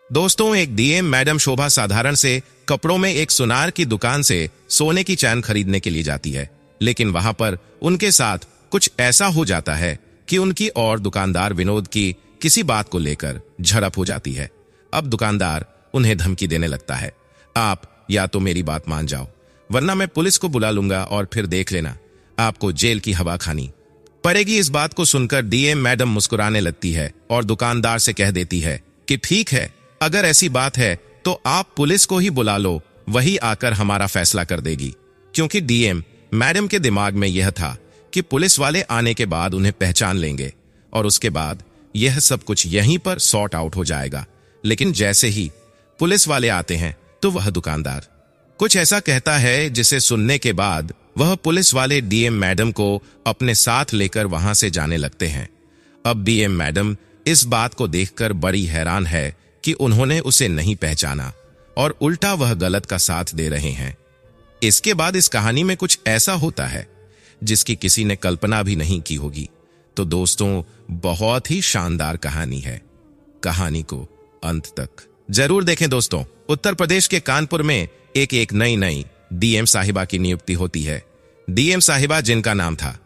दोस्तों, एक DM madam शोभा साधारण से कपड़ों में एक सुनार की दुकान से सोने की चैन खरीदने के लिए जाती है, लेकिन वहां पर उनके साथ कुछ ऐसा हो जाता है कि उनकी और दुकानदार विनोद की किसी बात को लेकर झड़प हो जाती है। अब दुकानदार उन्हें धमकी देने लगता है, आप या तो मेरी बात मान जाओ, वरना मैं पुलिस को बुला लूंगा और फिर देख लेना, आपको जेल की हवा खानी पड़ेगी। इस बात को सुनकर डीएम मैडम मुस्कुराने लगती है और दुकानदार से कह देती है कि ठीक है, अगर ऐसी बात है तो आप पुलिस को ही बुला लो, वही आकर हमारा फैसला कर देगी। क्योंकि डीएम मैडम के दिमाग में यह था कि पुलिस वाले आने के बाद उन्हें पहचान लेंगे और उसके बाद यह सब कुछ यहीं पर सॉर्ट आउट हो जाएगा। लेकिन जैसे ही पुलिस वाले आते हैं तो वह दुकानदार कुछ ऐसा कहता है जिसे सुनने के बाद वह पुलिस वाले डीएम मैडम को अपने साथ लेकर वहां से जाने लगते हैं। अब डीएम मैडम इस बात को देखकर बड़ी हैरान है कि उन्होंने उसे नहीं पहचाना और उल्टा वह गलत का साथ दे रहे हैं। इसके बाद इस कहानी में कुछ ऐसा होता है जिसकी किसी ने कल्पना भी नहीं की होगी। तो दोस्तों, बहुत ही शानदार कहानी है। कहानी को अंत तक जरूर देखें। दोस्तों, उत्तर प्रदेश के कानपुर में एक नई डीएम साहिबा की नियुक्ति होती है। डीएम साहिबा जिनका नाम था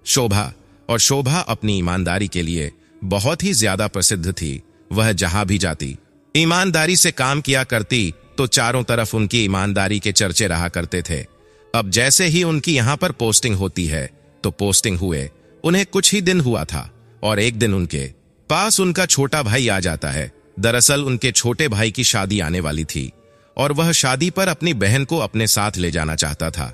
शोभा, और शोभा अपनी ईमानदारी के लिए बहुत ही ज्यादा प्रसिद्ध थी। वह जहां भी जाती ईमानदारी से काम किया करती, तो चारों तरफ उनकी ईमानदारी के चर्चे रहा करते थे। अब जैसे ही उनकी यहां पर पोस्टिंग होती है तो पोस्टिंग हुए उन्हें कुछ ही दिन हुआ था और एक दिन उनके पास उनका छोटा भाई आ जाता है। दरअसल उनके छोटे भाई की शादी आने वाली थी और वह शादी पर अपनी बहन को अपने साथ ले जाना चाहता था।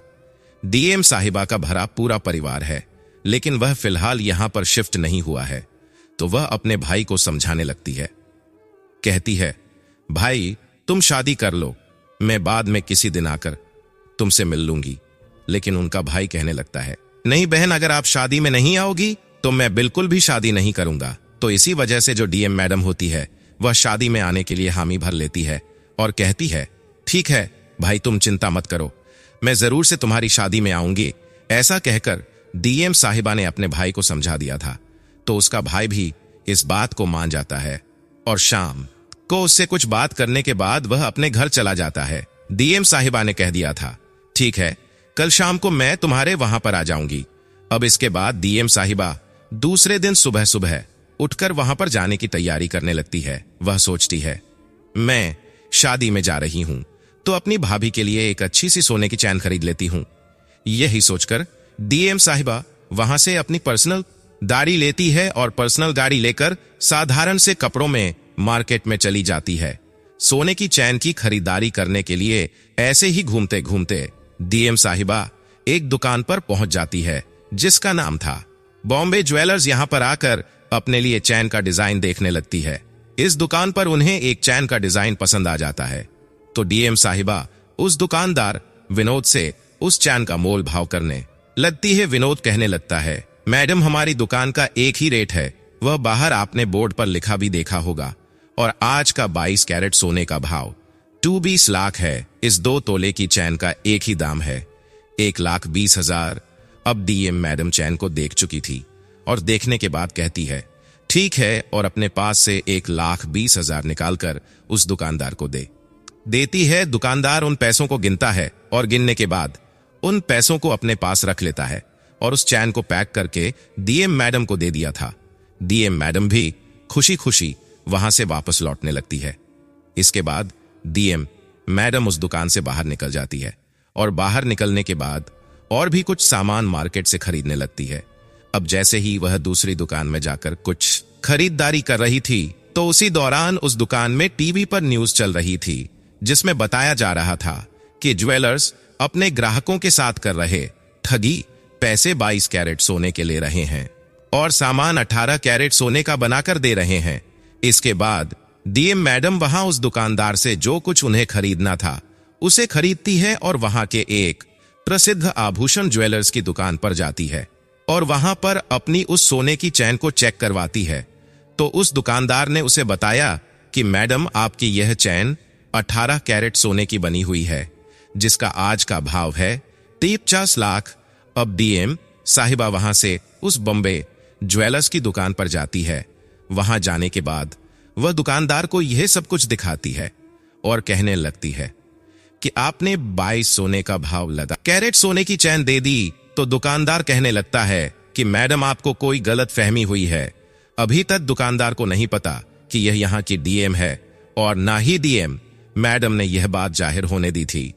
डीएम साहिबा का भरा पूरा परिवार है, लेकिन वह फिलहाल यहां पर शिफ्ट नहीं हुआ है। तो वह अपने भाई को समझाने लगती है, कहती है, भाई तुम शादी कर लो, मैं बाद में किसी दिन आकर तुमसे मिल लूंगी। लेकिन उनका भाई कहने लगता है, नहीं बहन, अगर आप शादी में नहीं आओगी तो मैं बिल्कुल भी शादी नहीं करूंगा। तो इसी वजह से जो डीएम मैडम होती है वह शादी में आने के लिए हामी भर लेती है और कहती है, ठीक है भाई, तुम चिंता मत करो, मैं जरूर से तुम्हारी शादी में आऊंगी। ऐसा कहकर डीएम साहिबा ने अपने भाई को समझा दिया था। तो उसका भाई भी इस बात को मान जाता है और शाम को उससे कुछ बात करने के बाद वह अपने घर चला जाता है। डीएम साहिबा ने कह दिया था, ठीक है, कल शाम को मैं तुम्हारे वहां पर आ जाऊंगी। अब इसके बाद डीएम साहिबा दूसरे दिन सुबह सुबह उठकर वहां पर जाने की तैयारी करने लगती है। वह सोचती है, मैं शादी में जा रही हूं तो अपनी भाभी के लिए एक अच्छी सी सोने की चैन खरीद लेती हूं। यही सोचकर डीएम साहिबा वहां से अपनी पर्सनल गाड़ी लेती है और पर्सनल गाड़ी लेकर साधारण से कपड़ों में मार्केट में चली जाती है। सोने की चैन की खरीदारी करने के लिए ऐसे ही घूमते घूमते डीएम साहिबा एक दुकान पर पहुंच जाती है जिसका नाम था बॉम्बे ज्वेलर्स। यहां पर आकर अपने लिए चैन का डिजाइन देखने लगती है। इस दुकान पर उन्हें एक चैन का डिजाइन पसंद आ जाता है। तो डीएम साहिबा उस दुकानदार विनोद से उस चैन का मोल भाव करने लगती है। विनोद कहने लगता है, मैडम हमारी दुकान का एक ही रेट है, वह बाहर आपने बोर्ड पर लिखा भी देखा होगा, और आज का 22 कैरेट सोने का भाव 20 लाख है। इस 2 तोले की चैन का एक ही दाम है, 1,20,000। अब डीएम मैडम चैन को देख चुकी थी और देखने के बाद कहती है, ठीक है, और अपने पास से 1,20,000 निकालकर उस दुकानदार को देती है। दुकानदार उन पैसों को गिनता है और गिनने के बाद उन पैसों को अपने पास रख लेता है और उस चैन को पैक करके डीएम मैडम को दे दिया था। डीएम मैडम भी खुशी खुशी वहां से वापस लौटने लगती है। इसके बाद डीएम मैडम उस दुकान से बाहर निकल जाती है और बाहर निकलने के बाद और भी कुछ सामान मार्केट से खरीदने लगती है। अब जैसे ही वह दूसरी दुकान में जाकर कुछ खरीदारी कर रही थी तो उसी दौरान उस दुकान में टीवी पर न्यूज चल रही थी जिसमें बताया जा रहा था कि ज्वेलर्स अपने ग्राहकों के साथ कर रहे ठगी, पैसे 22 कैरेट सोने के ले रहे हैं और सामान 18 कैरेट सोने का बनाकर दे रहे हैं। इसके बाद डीएम मैडम वहां उस दुकानदार से जो कुछ उन्हें खरीदना था उसे खरीदती है और वहां के एक प्रसिद्ध आभूषण ज्वेलर्स की दुकान पर जाती है और वहां पर अपनी उस सोने की चैन को चेक करवाती है। तो उस दुकानदार ने उसे बताया कि मैडम आपकी यह चैन 18 कैरेट सोने की बनी हुई है जिसका आज का भाव है 50 लाख। अब डीएम साहिबा वहां से उस बॉम्बे ज्वेलर्स की दुकान पर जाती है। वहां जाने के बाद वह दुकानदार को यह सब कुछ दिखाती है और कहने लगती है कि आपने 22 सोने का भाव लगा कैरेट सोने की चैन दे दी। तो दुकानदार कहने लगता है कि मैडम आपको कोई गलत फहमी हुई है। अभी तक दुकानदार को नहीं पता कि यह यहाँ की डीएम है और ना ही डीएम मैडम ने यह बात जाहिर होने दी थी।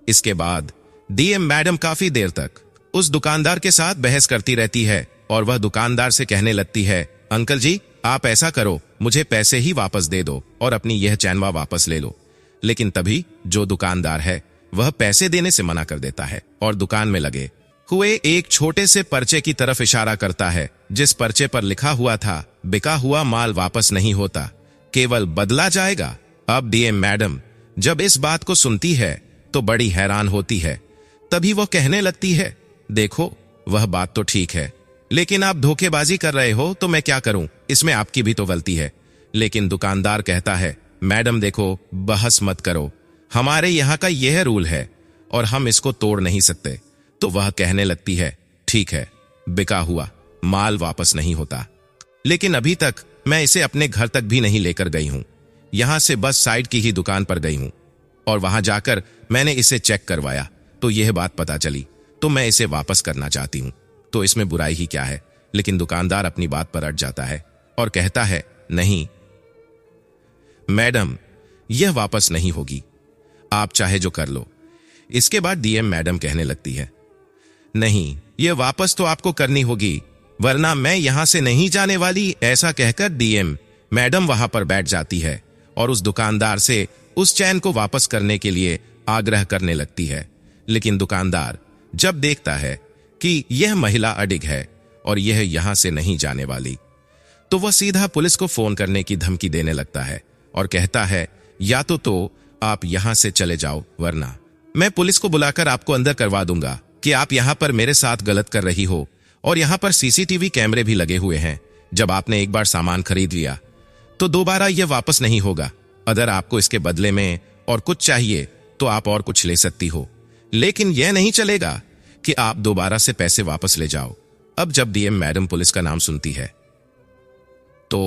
इसके बाद डीएम मैडम काफी देर तक उस दुकानदार के साथ बहस करती रहती है और वह दुकानदार से कहने लगती है, अंकल जी आप ऐसा करो, मुझे पैसे ही वापस दे दो और अपनी यह चैनवा वापस ले लो। लेकिन तभी जो दुकानदार है वह पैसे देने से मना कर देता है और दुकान में लगे हुए एक छोटे से पर्चे की तरफ इशारा करता है, जिस पर्चे पर लिखा हुआ था, बिका हुआ माल वापस नहीं होता, केवल बदला जाएगा। अब डीएम मैडम जब इस बात को सुनती है तो बड़ी हैरान होती है। तभी वो कहने लगती है, देखो वह बात तो ठीक है, लेकिन आप धोखेबाजी कर रहे हो तो मैं क्या करूं, इसमें आपकी भी तो गलती है। लेकिन दुकानदार कहता है, मैडम देखो बहस मत करो, हमारे यहाँ का यह रूल है और हम इसको तोड़ नहीं सकते। तो वह कहने लगती है, ठीक है, बिका हुआ माल वापस नहीं होता, लेकिन अभी तक मैं इसे अपने घर तक भी नहीं लेकर गई हूं। यहां से बस साइड की ही दुकान पर गई हूं और वहां जाकर मैंने इसे चेक करवाया तो यह बात पता चली, तो मैं इसे वापस करना चाहती हूं। तो इसमें बुराई ही क्या है। लेकिन दुकानदार अपनी बात पर अड़ जाता है और कहता है, नहीं मैडम यह वापस नहीं होगी, आप चाहे जो कर लो। इसके बाद डीएम मैडम कहने लगती है, नहीं यह वापस तो आपको करनी होगी, वरना मैं यहां से नहीं जाने वाली। ऐसा कहकर डीएम मैडम वहां पर बैठ जाती है और उस दुकानदार से उस चैन को वापस करने के लिए आग्रह करने लगती है। लेकिन दुकानदार जब देखता है कि यह महिला अडिग है और यह यहां से नहीं जाने वाली, तो वह सीधा पुलिस को फोन करने की धमकी देने लगता है और कहता है, या तो आप यहां से चले जाओ, वरना मैं पुलिस को बुलाकर आपको अंदर करवा दूंगा कि आप यहां पर मेरे साथ गलत कर रही हो और यहां पर सीसीटीवी कैमरे भी लगे हुए हैं। जब आपने एक बार सामान खरीद लिया तो दोबारा यह वापस नहीं होगा। अगर आपको इसके बदले में और कुछ चाहिए तो आप और कुछ ले सकती हो, लेकिन यह नहीं चलेगा कि आप दोबारा से पैसे वापस ले जाओ। अब जब डीएम मैडम पुलिस का नाम सुनती है तो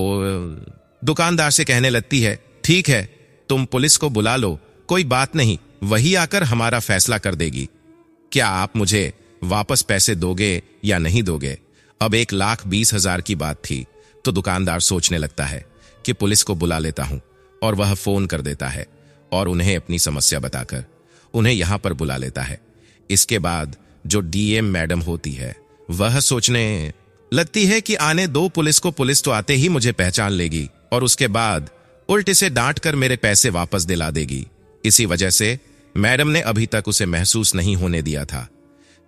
दुकानदार से कहने लगती है, ठीक है तुम पुलिस को बुला लो, कोई बात नहीं, वही आकर हमारा फैसला कर देगी। क्या आप मुझे वापस पैसे दोगे या नहीं दोगे। अब 1,20,000 की बात थी तो दुकानदार सोचने लगता है कि पुलिस को बुला लेता हूं, और वह फोन कर देता है और उन्हें अपनी समस्या बताकर उन्हें यहां पर बुला लेता है। इसके बाद जो डीएम मैडम होती है वह सोचने लगती है कि आने दो पुलिस को, पुलिस तो आते ही मुझे पहचान लेगी और उसके बाद उल्टे से डांट कर मेरे पैसे वापस दिला देगी। इसी वजह से मैडम ने अभी तक उसे महसूस नहीं होने दिया था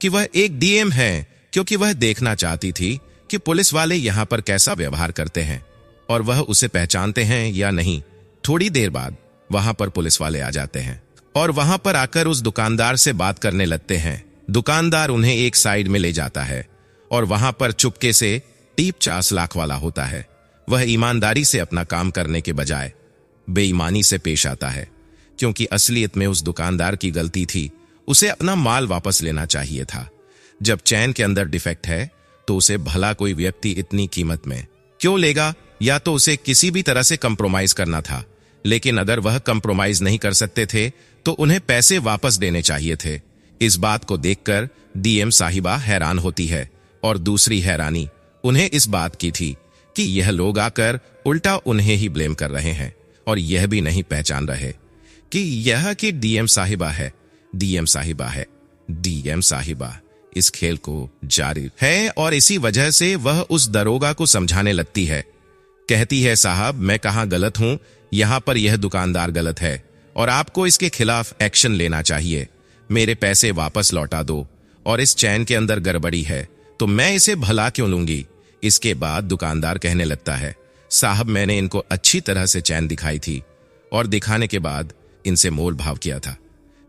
कि वह एक डीएम है, क्योंकि वह देखना चाहती थी कि पुलिस वाले यहां पर कैसा व्यवहार करते हैं और वह उसे पहचानते हैं या नहीं। थोड़ी देर बाद वहां पर पुलिस वाले आ जाते हैं और वहां पर आकर उस दुकानदार से बात करने लगते हैं। दुकानदार उन्हें एक साइड में ले जाता है और वहां पर चुपके से 50 लाख वाला होता है। वह ईमानदारी से अपना काम करने के बजाय बेईमानी से पेश आता है, क्योंकि असलियत में उस दुकानदार की गलती थी, उसे अपना माल वापस लेना चाहिए था। जब चैन के अंदर डिफेक्ट है तो उसे भला कोई व्यक्ति इतनी कीमत में क्यों लेगा, या तो उसे किसी भी तरह से कंप्रोमाइज करना था। लेकिन अगर वह कंप्रोमाइज नहीं कर सकते थे तो उन्हें पैसे वापस देने चाहिए थे। इस बात को देखकर डीएम साहिबा हैरान होती है और दूसरी हैरानी उन्हें इस बात की थी कि यह लोग आकर उल्टा उन्हें ही ब्लेम कर रहे हैं और यह भी नहीं पहचान रहे कि यह कि डीएम साहिबा है, डीएम साहिबा है, डीएम साहिबा इस खेल को जारी है। और इसी वजह से वह उस दरोगा को समझाने लगती है, कहती है, साहब मैं कहां गलत हूं, यहां पर यह दुकानदार गलत है और आपको इसके खिलाफ एक्शन लेना चाहिए। मेरे पैसे वापस लौटा दो, और इस चैन के अंदर गड़बड़ी है तो मैं इसे भला क्यों लूंगी। इसके बाद दुकानदार कहने लगता है, साहब मैंने इनको अच्छी तरह से चैन दिखाई थी और दिखाने के बाद इनसे मोल भाव किया था।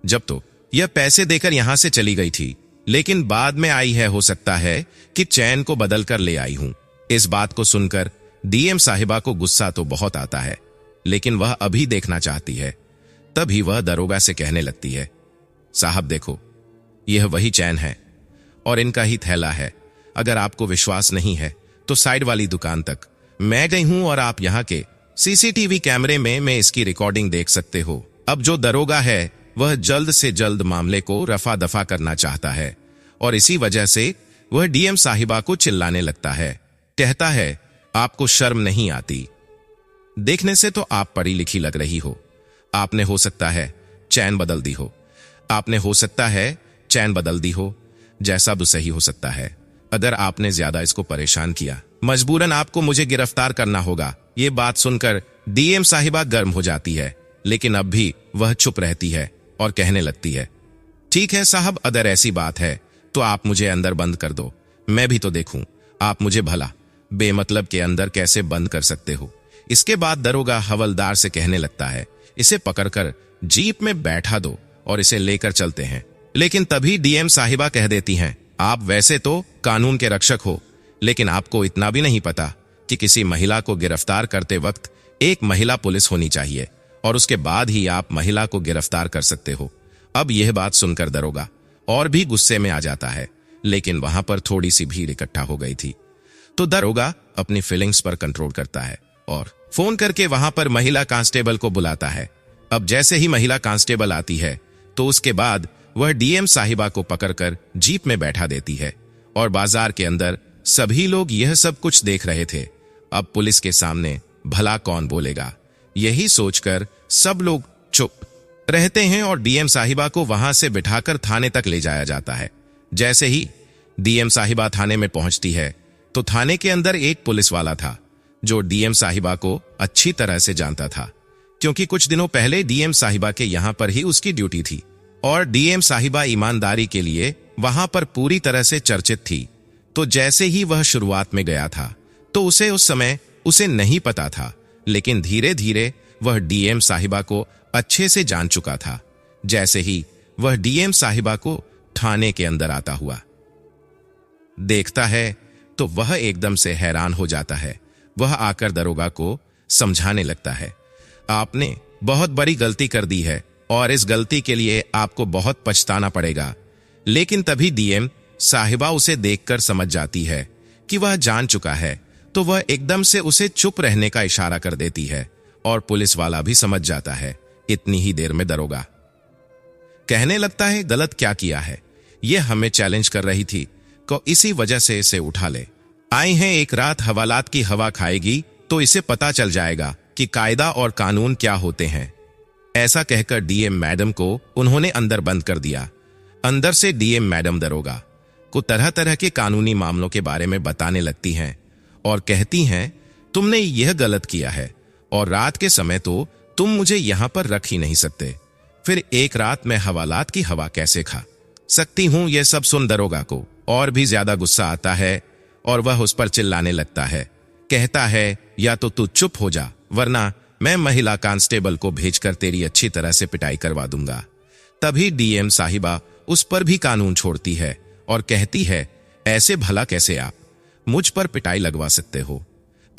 जब तो यह पैसे देकर यहां से चली गई थी, लेकिन बाद में आई है, हो सकता है कि चैन को बदल कर ले आई हूं। इस बात को सुनकर डीएम साहिबा को गुस्सा तो बहुत आता है, लेकिन वह अभी देखना चाहती है। तभी वह दरोगा से कहने लगती है, साहब देखो यह वही चैन है और इनका ही थैला है। अगर आपको विश्वास नहीं है तो साइड वाली दुकान तक मैं गई हूं और आप यहां के सीसीटीवी कैमरे में इसकी रिकॉर्डिंग देख सकते हो। अब जो दरोगा है वह जल्द से जल्द मामले को रफा दफा करना चाहता है और इसी वजह से वह डीएम साहिबा को चिल्लाने लगता है। कहता है, आपको शर्म नहीं आती? देखने से तो आप पढ़ी लिखी लग रही हो। आपने हो सकता है चैन बदल दी हो। आपने हो सकता है चैन बदल दी हो। जैसा भी सही हो सकता है। अगर आपने ज्यादा इसको परेशान किया, मजबूरन आपको मुझे गिरफ्तार करना होगा। ये बात सुनकर डीएम साहिबा गर्म हो जाती है, लेकिन अब भी वह चुप रहती है और कहने लगती है, ठीक है साहब, अगर ऐसी बात है तो आप मुझे अंदर बंद कर दो, मैं भी तो देखूं आप मुझे भला बेमतलब के अंदर कैसे बंद कर सकते हो। इसके बाद दरोगा हवलदार से कहने लगता है, इसे पकड़कर जीप में बैठा दो और इसे लेकर चलते हैं। लेकिन तभी डीएम साहिबा कह देती हैं, आप वैसे तो कानून के रक्षक हो, लेकिन आपको इतना भी नहीं पता कि किसी महिला को गिरफ्तार करते वक्त एक महिला पुलिस होनी चाहिए और उसके बाद ही आप महिला को गिरफ्तार कर सकते हो। अब यह बात सुनकर दरोगा और भी गुस्से में आ जाता है, लेकिन वहां पर थोड़ी सी भीड़ इकट्ठा हो गई थी, तो दरोगा अपनी फीलिंग्स पर कंट्रोल करता है और फोन करके वहां पर महिला कांस्टेबल को बुलाता है। अब जैसे ही महिला कांस्टेबल आती है तो उसके बाद वह डीएम साहिबा को पकड़कर जीप में बैठा देती है और बाजार के अंदर सभी लोग यह सब कुछ देख रहे थे। अब पुलिस के सामने भला कौन बोलेगा, यही सोचकर सब लोग चुप रहते हैं और डीएम साहिबा को वहां से बिठाकर थाने तक ले जाया जाता है। जैसे ही डीएम साहिबा थाने में पहुंचती है तो थाने के अंदर एक पुलिस वाला था जो डीएम साहिबा को अच्छी तरह से जानता था, क्योंकि कुछ दिनों पहले डीएम साहिबा के यहां पर ही उसकी ड्यूटी थी और डीएम साहिबा ईमानदारी के लिए वहां पर पूरी तरह से चर्चित थी। तो जैसे ही वह शुरुआत में गया था तो उसे उस समय उसे नहीं पता था, लेकिन धीरे धीरे वह डीएम साहिबा को अच्छे से जान चुका था। जैसे ही वह डीएम साहिबा को थाने के अंदर आता हुआ देखता है तो वह एकदम से हैरान हो जाता है। वह आकर दरोगा को समझाने लगता है, आपने बहुत बड़ी गलती कर दी है और इस गलती के लिए आपको बहुत पछताना पड़ेगा। लेकिन तभी डीएम साहिबा उसे देखकर समझ जाती है कि वह जान चुका है, तो वह एकदम से उसे चुप रहने का इशारा कर देती है और पुलिस वाला भी समझ जाता है। इतनी ही देर में दरोगा कहने लगता है, गलत क्या किया है, यह हमें चैलेंज कर रही थी को इसी वजह से इसे उठा ले। आई हैं एक रात हवालात की हवा खाएगी तो इसे पता चल जाएगा कि कायदा और कानून क्या होते हैं। ऐसा कहकर डीएम मैडम को उन्होंने अंदर बंद कर दिया। अंदर से डीएम मैडम दरोगा को तरह तरह के कानूनी मामलों के बारे में बताने लगती हैं और कहती हैं, तुमने यह गलत किया है और रात के समय तो तुम मुझे यहां पर रख ही नहीं सकते, फिर एक रात में हवालात की हवा कैसे खा सकती हूं। यह सब सुन दरोगा को और भी ज्यादा गुस्सा आता है और वह उस पर चिल्लाने लगता है। कहता है, या तो तू चुप हो जा, वरना मैं महिला कांस्टेबल को भेजकर तेरी अच्छी तरह से पिटाई करवा दूंगा। तभी डीएम साहिबा उस पर भी कानून छोड़ती है और कहती है, ऐसे भला कैसे आप मुझ पर पिटाई लगवा सकते हो।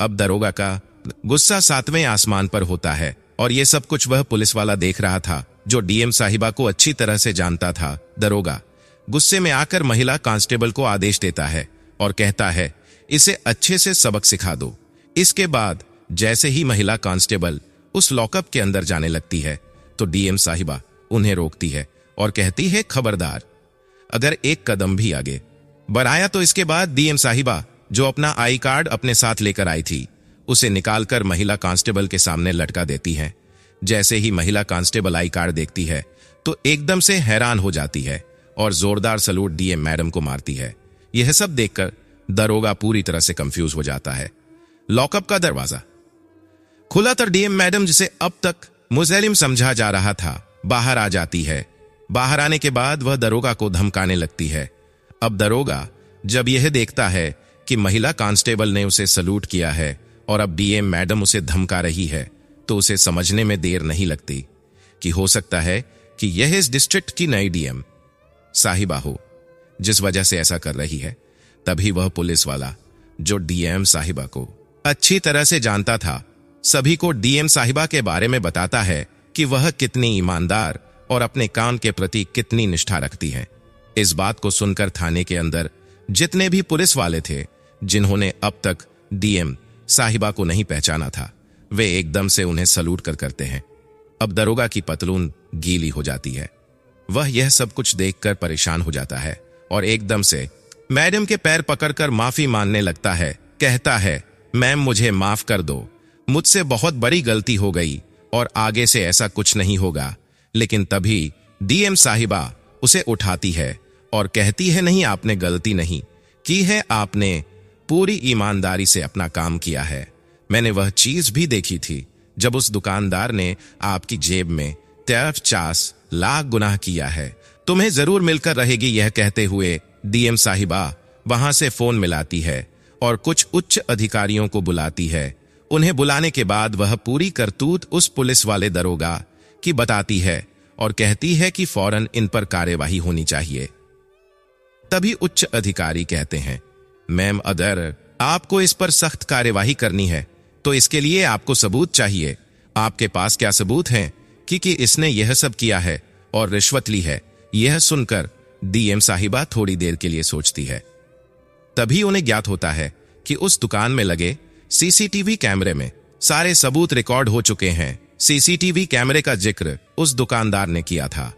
अब दरोगा का गुस्सा 7वें आसमान पर होता है और यह सब कुछ वह पुलिस वाला देख रहा था जो डीएम साहिबा को अच्छी तरह से जानता था। दरोगा गुस्से में आकर महिला कांस्टेबल को आदेश देता है और कहता है, इसे अच्छे से सबक सिखा दो। इसके बाद जैसे ही महिला कांस्टेबल उस लॉकअप के अंदर जाने लगती है तो डीएम साहिबा उन्हें रोकती है और कहती है, खबरदार, अगर एक कदम भी आगे बढ़ाया तो इसके बाद डीएम साहिबा जो अपना आई कार्ड अपने साथ लेकर आई थी उसे निकालकर महिला कांस्टेबल के सामने लटका देती है। जैसे ही महिला कांस्टेबल आई कार्ड देखती है तो एकदम से हैरान हो जाती है और जोरदार सलूट डीएम मैडम को मारती है। यह सब देखकर दरोगा पूरी तरह से कंफ्यूज हो जाता है। लॉकअप का दरवाजा खुला तो डीएम मैडम, जिसे अब तक मुजरिम समझा जा रहा था, बाहर आ जाती है। बाहर आने के बाद वह दरोगा को धमकाने लगती है। अब दरोगा जब यह देखता है कि महिला कांस्टेबल ने उसे सलूट किया है और अब डीएम मैडम उसे धमका रही है तो उसे समझने में देर नहीं लगती कि हो सकता है कि यह इस डिस्ट्रिक्ट की नई डीएम साहिबा हो जिस वजह से ऐसा कर रही है। तभी वह पुलिस वाला जो डीएम साहिबा को अच्छी तरह से जानता था, सभी को डीएम साहिबा के बारे में बताता है कि वह कितनी ईमानदार और अपने काम के प्रति कितनी निष्ठा रखती है। इस बात को सुनकर थाने के अंदर जितने भी पुलिस वाले थे जिन्होंने अब तक डीएम साहिबा को नहीं पहचाना था, वे एकदम से उन्हें सलूट करते हैं। अब दरोगा की पतलून गीली हो जाती है। वह यह सब कुछ देखकर परेशान हो जाता है और एकदम से मैडम के पैर पकड़कर माफी मांगने लगता है। कहता है, मैम मुझे माफ कर दो, मुझसे बहुत बड़ी गलती हो गई और आगे से ऐसा कुछ नहीं होगा। लेकिन तभी डीएम साहिबा उसे उठाती है और कहती है, नहीं, आपने गलती नहीं की है, आपने पूरी ईमानदारी से अपना काम किया है। मैंने वह चीज भी देखी थी जब उस दुकानदार ने आपकी जेब में 50 लाख गुनाह किया है। तुम्हें जरूर मिलकर रहेगी। यह कहते हुए डीएम साहिबा वहां से फोन मिलाती है और कुछ उच्च अधिकारियों को बुलाती है। उन्हें बुलाने के बाद वह पूरी करतूत उस पुलिस वाले दरोगा की बताती है और कहती है कि फौरन इन पर कार्यवाही होनी चाहिए। तभी उच्च अधिकारी कहते हैं, मैम अगर आपको इस पर सख्त कार्यवाही करनी है तो इसके लिए आपको सबूत चाहिए। आपके पास क्या सबूत हैं कि इसने यह सब किया है और रिश्वत ली है? यह सुनकर डीएम साहिबा थोड़ी देर के लिए सोचती है। तभी उन्हें ज्ञात होता है कि उस दुकान में लगे सीसीटीवी कैमरे में सारे सबूत रिकॉर्ड हो चुके हैं। सीसीटीवी कैमरे का जिक्र उस दुकानदार ने किया था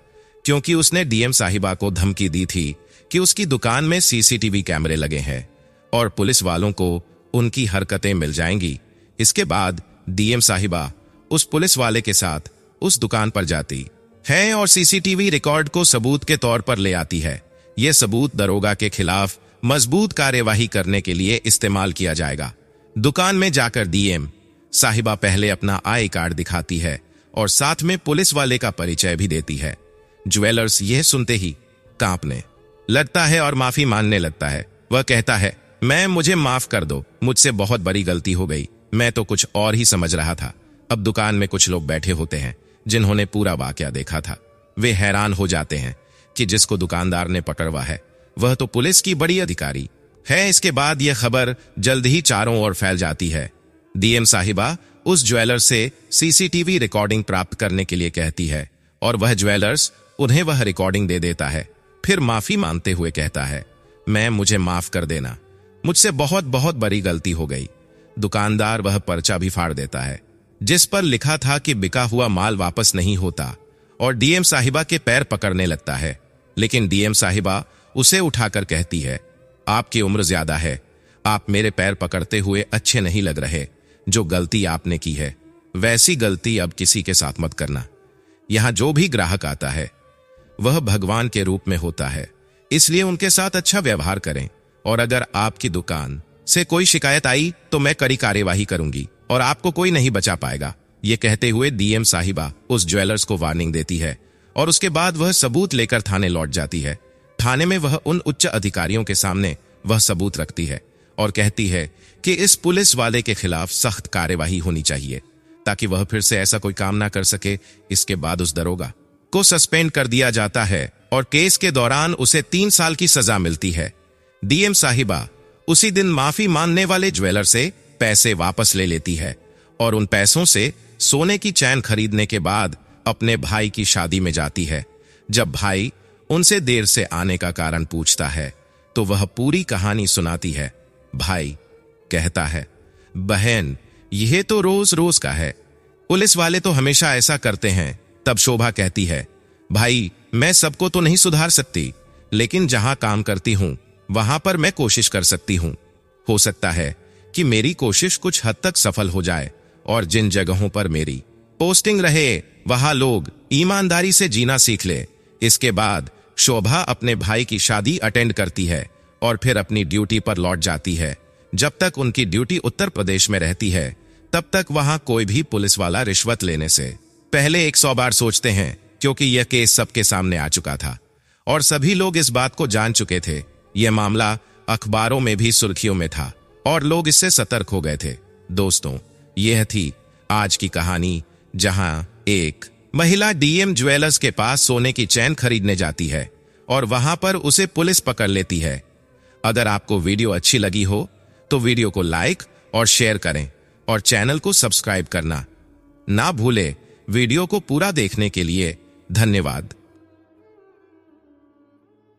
क्योंकि उसने डीएम साहिबा को धमकी दी थी कि उसकी दुकान में सीसीटीवी कैमरे लगे हैं और पुलिस वालों को उनकी हरकतें मिल जाएंगी। इसके बाद डीएम साहिबा उस पुलिस वाले के साथ उस दुकान पर जाती है और सीसीटीवी रिकॉर्ड को सबूत के तौर पर ले आती है। यह सबूत दरोगा के खिलाफ मजबूत कार्यवाही करने के लिए इस्तेमाल किया जाएगा। दुकान में जाकर डीएम साहिबा पहले अपना आई कार्ड दिखाती है और साथ में पुलिस वाले का परिचय भी देती है। ज्वेलर्स यह सुनते ही कांपने लगता है और माफी मांगने लगता है। वह कहता है, मैम मुझे माफ कर दो, मुझसे बहुत बड़ी गलती हो गई, मैं तो कुछ और ही समझ रहा था। अब दुकान में कुछ लोग बैठे होते हैं जिन्होंने पूरा वाकया देखा था। वे हैरान हो जाते हैं कि जिसको दुकानदार ने पकड़वा है वह तो पुलिस की बड़ी अधिकारी है। इसके बाद यह खबर जल्द ही चारों ओर फैल जाती है। डीएम साहिबा उस ज्वेलर से सीसीटीवी रिकॉर्डिंग प्राप्त करने के लिए कहती है और वह ज्वेलर्स उन्हें वह रिकॉर्डिंग दे देता है। फिर माफी मांगते हुए कहता है, मैम मुझे माफ कर देना, मुझसे बहुत बहुत बड़ी गलती हो गई। दुकानदार वह पर्चा भी फाड़ देता है जिस पर लिखा था कि बिका हुआ माल वापस नहीं होता और डीएम साहिबा के पैर पकड़ने लगता है। लेकिन डीएम साहिबा उसे उठाकर कहती है, आपकी उम्र ज्यादा है, आप मेरे पैर पकड़ते हुए अच्छे नहीं लग रहे। जो गलती आपने की है वैसी गलती अब किसी के साथ मत करना। यहां जो भी ग्राहक आता है वह भगवान के रूप में होता है, इसलिए उनके साथ अच्छा व्यवहार करें और अगर आपकी दुकान से कोई शिकायत आई तो मैं कड़ी कार्यवाही करूंगी और आपको कोई नहीं बचा पाएगा। ये कहते हुए डीएम साहिबा उस ज्वेलर्स को वार्निंग देती है और उसके बाद वह सबूत लेकर थाने लौट जाती है। थाने में वह उन उच्च अधिकारियों के सामने वह सबूत रखती है और कहती है कि इस पुलिस वाले के खिलाफ सख्त कार्यवाही होनी चाहिए ताकि वह फिर से ऐसा कोई काम ना कर सके। इसके बाद उस दरोगा को सस्पेंड कर दिया जाता है और केस के दौरान उसे 3 साल की सजा मिलती है। डीएम साहिबा उसी दिन माफी मांगने वाले ज्वेलर से पैसे वापस ले लेती है और उन पैसों से सोने की चैन खरीदने के बाद अपने भाई की शादी में जाती है। जब भाई उनसे देर से आने का कारण पूछता है तो वह पूरी कहानी सुनाती है। भाई कहता है, बहन यह तो रोज रोज का है, पुलिस वाले तो हमेशा ऐसा करते हैं। तब शोभा कहती है, भाई मैं सबको तो नहीं सुधार सकती, लेकिन जहां काम करती हूं वहां पर मैं कोशिश कर सकती हूं। हो सकता है कि मेरी कोशिश कुछ हद तक सफल हो जाए और जिन जगहों पर मेरी पोस्टिंग रहे वहां लोग ईमानदारी से जीना सीख ले। इसके बाद शोभा अपने भाई की शादी अटेंड करती है और फिर अपनी ड्यूटी पर लौट जाती है। जब तक उनकी ड्यूटी उत्तर प्रदेश में रहती है तब तक वहां कोई भी पुलिस वाला रिश्वत लेने से पहले 100 बार सोचते हैं, क्योंकि यह केस सबके सामने आ चुका था और सभी लोग इस बात को जान चुके थे। यह मामला अखबारों में भी सुर्खियों में था और लोग इससे सतर्क हो गए थे। दोस्तों, यह थी आज की कहानी जहां एक महिला डीएम ज्वेलर्स के पास सोने की चैन खरीदने जाती है और वहां पर उसे पुलिस पकड़ लेती है। अगर आपको वीडियो अच्छी लगी हो तो वीडियो को लाइक और शेयर करें और चैनल को सब्सक्राइब करना ना भूलें। वीडियो को पूरा देखने के लिए धन्यवाद।